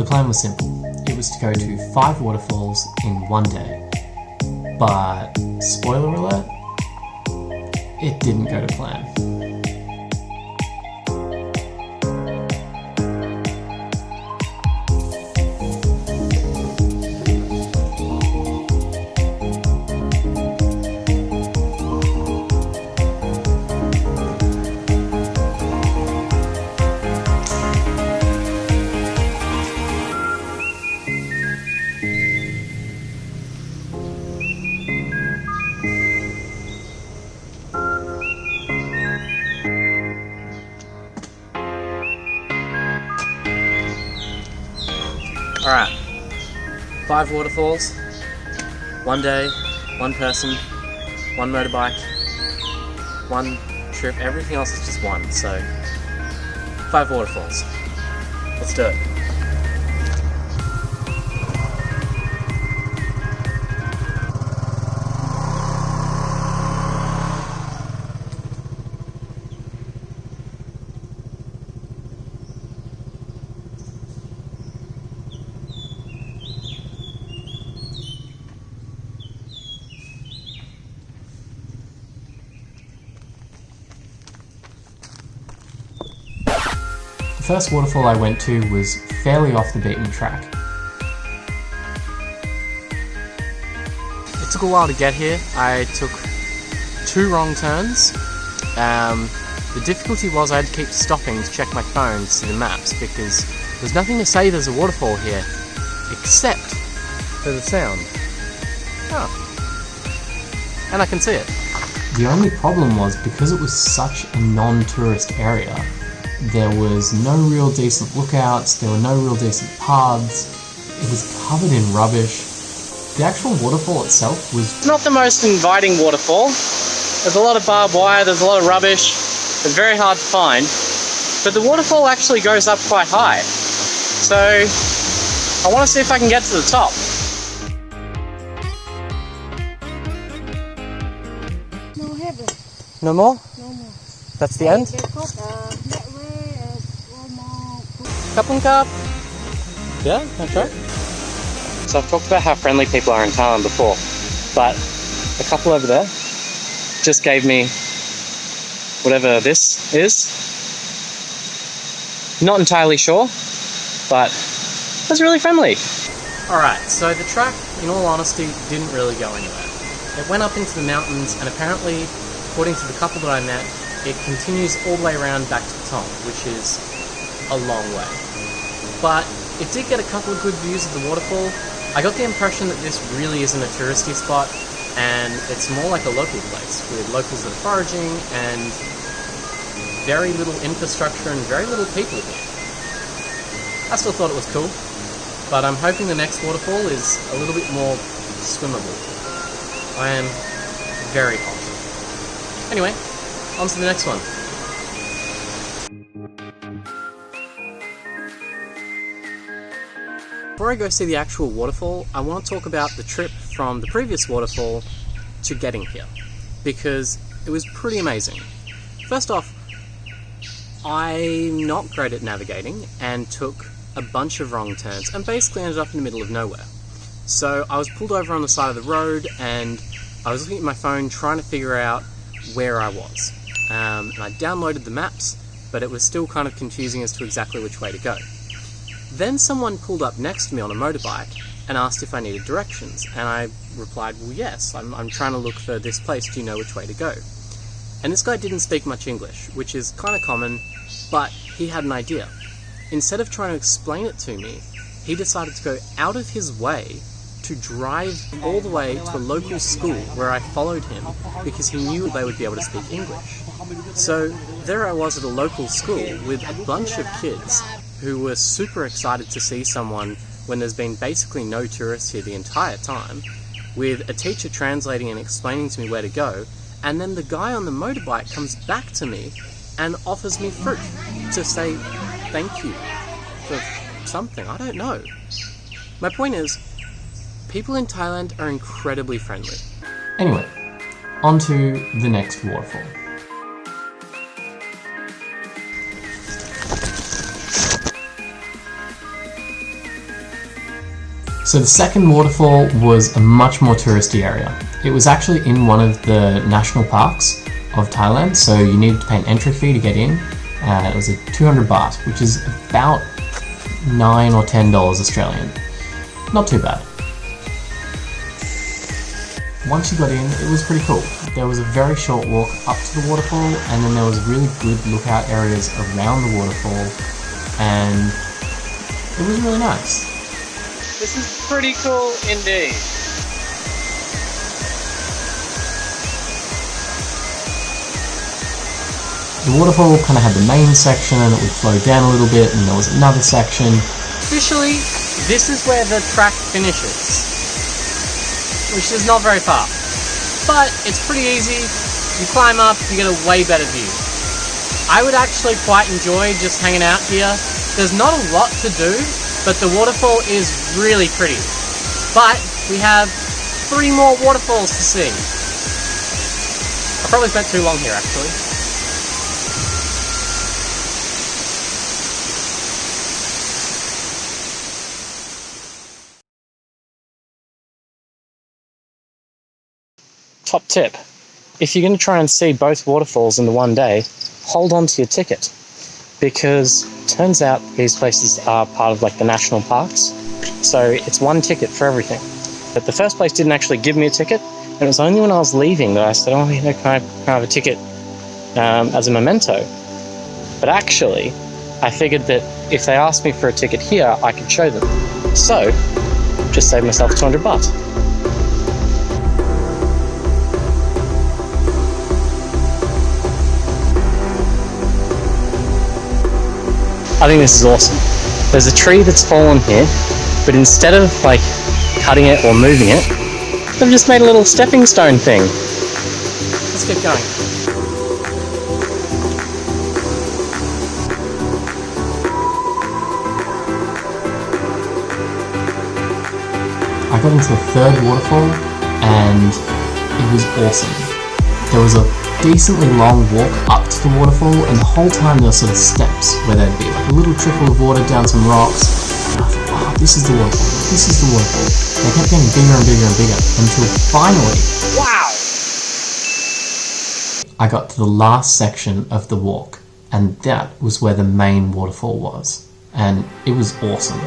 The plan was simple. It was to go to 5 waterfalls in one day. But, spoiler alert, it didn't go to plan. Alright, 5 waterfalls, 1 day, 1 person, 1 motorbike, 1 trip, everything else is just 1, so 5 waterfalls. Let's do it. The first waterfall I went to was fairly off the beaten track. It took a while to get here. I took 2 wrong turns. The difficulty was I had to keep stopping to check my phone to see the maps because there's nothing to say there's a waterfall here except for the sound. Oh. And I can see it. The only problem was because it was such a non-tourist area, there was no real decent lookouts, there were no real decent paths, it was covered in rubbish. The actual waterfall itself was... It's not the most inviting waterfall. There's a lot of barbed wire, there's a lot of rubbish, it's very hard to find. But the waterfall actually goes up quite high. So, I want to see if I can get to the top. No heaven. No more? No more. That's the end? That way, one more. Kapung kap. Yeah, that's right. So I've talked about how friendly people are in Thailand before, but a couple over there just gave me whatever this is. Not entirely sure, but it was really friendly. Alright, so the track, in all honesty, didn't really go anywhere. It went up into the mountains, and apparently, according to the couple that I met, it continues all the way around back to the top, which is a long way. But it did get a couple of good views of the waterfall. I got the impression that this really isn't a touristy spot, and it's more like a local place, with locals that are foraging, and very little infrastructure and very little people here. I still thought it was cool, but I'm hoping the next waterfall is a little bit more swimmable. I am very hot. Anyway, on to the next one. Before I go see the actual waterfall, I want to talk about the trip from the previous waterfall to getting here, because it was pretty amazing. First off, I'm not great at navigating and took a bunch of wrong turns and basically ended up in the middle of nowhere. So I was pulled over on the side of the road and I was looking at my phone trying to figure out where I was. And I downloaded the maps, but it was still kind of confusing as to exactly which way to go. Then someone pulled up next to me on a motorbike and asked if I needed directions, and I replied, well, yes, I'm trying to look for this place, do you know which way to go? And this guy didn't speak much English, which is kind of common, but he had an idea. Instead of trying to explain it to me, he decided to go out of his way to drive all the way to a local school where I followed him because he knew they would be able to speak English. So there I was at a local school with a bunch of kids who were super excited to see someone when there's been basically no tourists here the entire time, with a teacher translating and explaining to me where to go, and then the guy on the motorbike comes back to me and offers me fruit to say thank you for something, I don't know. My point is, people in Thailand are incredibly friendly. Anyway, on to the next waterfall. So the second waterfall was a much more touristy area. It was actually in one of the national parks of Thailand, so you needed to pay an entry fee to get in. It was 200 baht, which is about $9 or $10 Australian. Not too bad. Once you got in, it was pretty cool. There was a very short walk up to the waterfall, and then there was really good lookout areas around the waterfall, and it was really nice. This is pretty cool indeed. The waterfall kind of had the main section and it would flow down a little bit, and there was another section. Officially, this is where the track finishes, which is not very far. But it's pretty easy. You climb up, you get a way better view. I would actually quite enjoy just hanging out here. There's not a lot to do, but the waterfall is really pretty. But we have 3 more waterfalls to see. I probably spent too long here actually. Top tip, if you're going to try and see both waterfalls in the one day, hold on to your ticket, because turns out these places are part of like the national parks, so it's one ticket for everything. But the first place didn't actually give me a ticket, and it was only when I was leaving that I said, oh, you know, can I have a ticket as a memento? But actually, I figured that if they asked me for a ticket here, I could show them. So, just saved myself 200 baht. I think this is awesome. There's a tree that's fallen here, but instead of like cutting it or moving it, they've just made a little stepping stone thing. Let's get going. I got into the third waterfall and it was awesome. There was a decently long walk up to the waterfall, and the whole time there were sort of steps where there'd be like a little trickle of water down some rocks, and I thought, wow, this is the waterfall, this is the waterfall. And they kept getting bigger and bigger and bigger until finally, wow! I got to the last section of the walk, and that was where the main waterfall was, and it was awesome.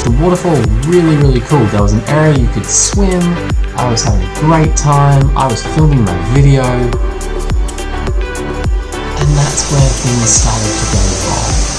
The waterfall really cool. There was an area you could swim. I was having a great time. I was filming my video. And that's where things started to go wrong.